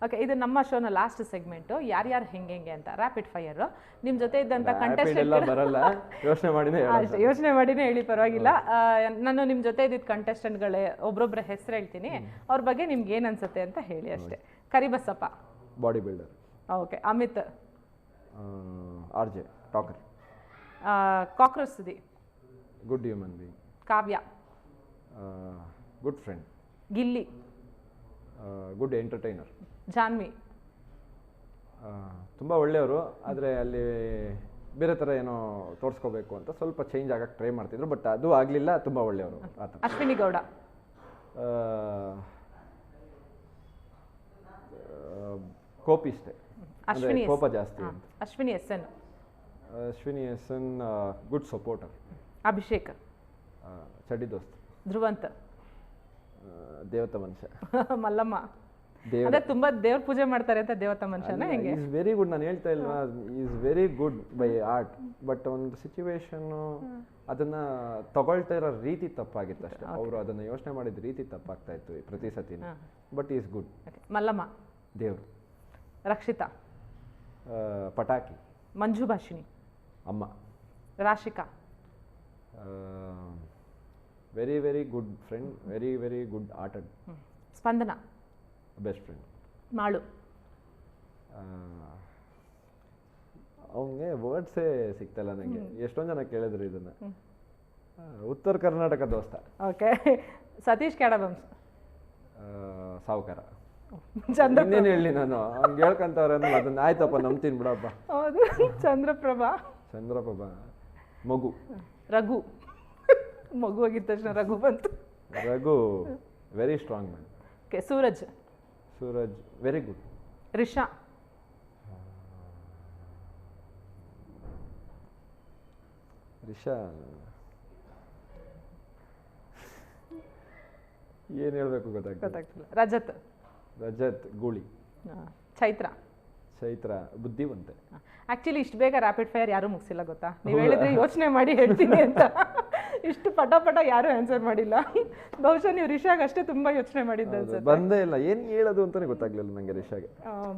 Okay, ಇದು ನಮ್ಮ ಶೋನ last segment ಯಾರ್ಯಾರು ಹೆಂಗೆ ಅಂತ ರ್ಯಾಪಿಡ್ ಫೈರ್. ನಿಮ್ಮ ಜೊತೆ ಇದ್ದಂಥ ಕಂಟೆಸ್ಟೆಂಟ್ ಬರಲ್ಲ, ಯೋಚನೆ ಮಾಡಿನೇ ಹೇಳಿ ಪರವಾಗಿಲ್ಲ. ನಾನು ನಿಮ್ಮ ಜೊತೆ ಇದ್ದಿದ್ದ ಕಂಟೆಸ್ಟೆಂಟ್ಗಳೇ ಒಬ್ರೊಬ್ಬರ ಹೆಸರು ಹೇಳ್ತೀನಿ, ಅವ್ರ ಬಗ್ಗೆ ನಿಮ್ಗೆ ಏನು ಅನ್ಸುತ್ತೆ ಅಂತ ಹೇಳಿ ಅಷ್ಟೇ. Karibasappa body builder. Okay. Amit RJ talker. Cockroach Sudhi good human being. Kavya good friend. Gilli good entertainer. Janvi ತುಂಬ ಒಳ್ಳೆಯವರು, ಆದರೆ ಅಲ್ಲಿ ಬೇರೆ ಥರ ಏನೋ ತೋರಿಸ್ಕೋಬೇಕು ಅಂತ ಸ್ವಲ್ಪ ಚೇಂಜ್ ಆಗಕ್ಕೆ ಟ್ರೈ ಮಾಡ್ತಿದ್ರು, ಬಟ್ ಅದು ಆಗಲಿಲ್ಲ. ತುಂಬ ಒಳ್ಳೆಯವರು ಆ ಥರ. ಅಶ್ವಿನಿ ಗೌಡ ಕೋಪಿಷ್ಟೇ, ಅಶ್ವಿನಿ ಕೋಪ ಜಾಸ್ತಿ ಅಂತ. Ashwini SN SN good supporter. Abhishek ಚಡ್ಡಿ ದೋಸ್ತ್. ಧ್ರುವಂತ್ ದೇವತಾ ಮನುಷ್ಯ. ಮಲ್ಲಮ್ಮ ಅದೇ ತುಂಬಾ ದೇವ್ರ ಪೂಜೆ ಮಾಡ್ತಾರೆ ಅಂತ ದೇವತಾ ಮನುಷ್ಯನ ಹೆಂಗೆ? Is very good. ನಾನು ಹೇಳ್ತಾ ಇಲ್ಲ, is very good bye art, but ಒಂದು ಸಿಚುವೇಶನ್ ಅದನ್ನ ತಗೊಳ್ತಾ ಇರೋ ರೀತಿ ತಪ್ಪಾಗಿತ್ತು ಅಷ್ಟೇ. ಅವರು ಅದನ್ನ ಯೋಚನೆ ಮಾಡಿದ ರೀತಿ ತಪ್ಪಾಗ್ತಾ ಇತ್ತು ಪ್ರತಿ ಸತಿ, ಬಟ್ ಈಸ್ ಗುಡ್. ಮಲ್ಲಮ್ಮ ದೇವ್ರು. ರಕ್ಷಿತಾ ಪಟಾಕಿ. ಮಂಜು ಭಾಷಿಣಿ ಅಮ್ಮ. Rashika very very good friend, very very good actor. Spandana best friend. Malu ಅವನಿಗೆ ವರ್ಡ್ಸೇ ಸಿಗ್ತಲ್ಲ ನನಗೆ. ಎಷ್ಟೊಂದು ಜನ ಕೇಳಿದ್ರು ಇದನ್ನ. ಉತ್ತರ ಕರ್ನಾಟಕ ದೋಸ್ತ. ಓಕೆ. ಸತೀಶ್ ಕ್ಯಾಡಬಮ್ಸ್ ಸಾವುಕಾರ. ಚಂದ್ರಪ್ರಭಾ ಹೇಳಿ ನಾನು ಹಂಗೆ ಹೇಳ್ಕೊಂತವ್ರೆ ಅಂದ್ರೆ ಅದನ್ನ ಆಯ್ತಪ್ಪ ನಂಬ್ತೀನಿ ಬಿಡಪ್ಪ. ಹೌದು. ಚಂದ್ರಪ್ರಭಾ ಮಗು. ರಘು ಮಗು ಆಗಿದ ತಕ್ಷಣ ರಘು ಬಂತು. Raghu very strong man. Okay. Suraj very good. Risha ಏನು ಹೇಳ್ಬೇಕು ಗೊತ್ತಾಗ್ತಿಲ್ಲ. ರಜತ್ ಗೂಳಿ. ಚೈತ್ರ ಬುದ್ಧಿವಂತೆ. ಆಕ್ಚುಲಿ ಇಷ್ಟು ಬೇಗ ರ್ಯಾಪಿಡ್ ಫೈರ್ ಯಾರು ಮುಗಿಸಿಲ್ಲ ಗೊತ್ತಾ? ನೀವು ಹೇಳಿದ್ರೆ ಯೋಚನೆ ಮಾಡಿ ಹೇಳ್ತೀನಿ ಅಂತ. ಇಷ್ಟು ಪಟ ಯಾರು ಆನ್ಸರ್ ಮಾಡಿಲ್ಲ. ಬಹುಶಃ ನೀವು ರಿಷಾಗ್ ಅಷ್ಟೇ ತುಂಬಾ ಯೋಚನೆ ಮಾಡಿದ್ದು ಅನ್ಸುತ್ತೆ. ಬಂದೇ ಇಲ್ಲ, ಏನು ಹೇಳೋದು ಅಂತಾನೆ ಗೊತ್ತಾಗ್ಲಿಲ್ಲ ನಂಗೆ ರಿಷಾಗೆ.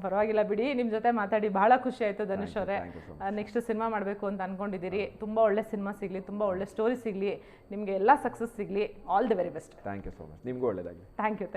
ಪರವಾಗಿಲ್ಲ ಬಿಡಿ, ನಿಮ್ ಜೊತೆ ಮಾತಾಡಿ ಬಹಳ ಖುಷಿ ಆಯ್ತು ಧನುಷ್ ಅವರೇ. ನೆಕ್ಸ್ಟ್ ಸಿನಿಮಾ ಮಾಡಬೇಕು ಅಂತ ಅನ್ಕೊಂಡಿದ್ದೀರಿ. ತುಂಬಾ ಒಳ್ಳೆ ಸಿನಿಮಾ ಸಿಗ್ಲಿ, ತುಂಬಾ ಒಳ್ಳೆ ಸ್ಟೋರಿ ಸಿಗ್ಲಿ, ನಿಮ್ಗೆ ಎಲ್ಲ ಸಕ್ಸಸ್ ಸಿಗ್ಲಿ. All the very best. Thank you so much. ನಿಮ್ಗೂ ಒಳ್ಳೇದಾಗಲಿ. Thank you.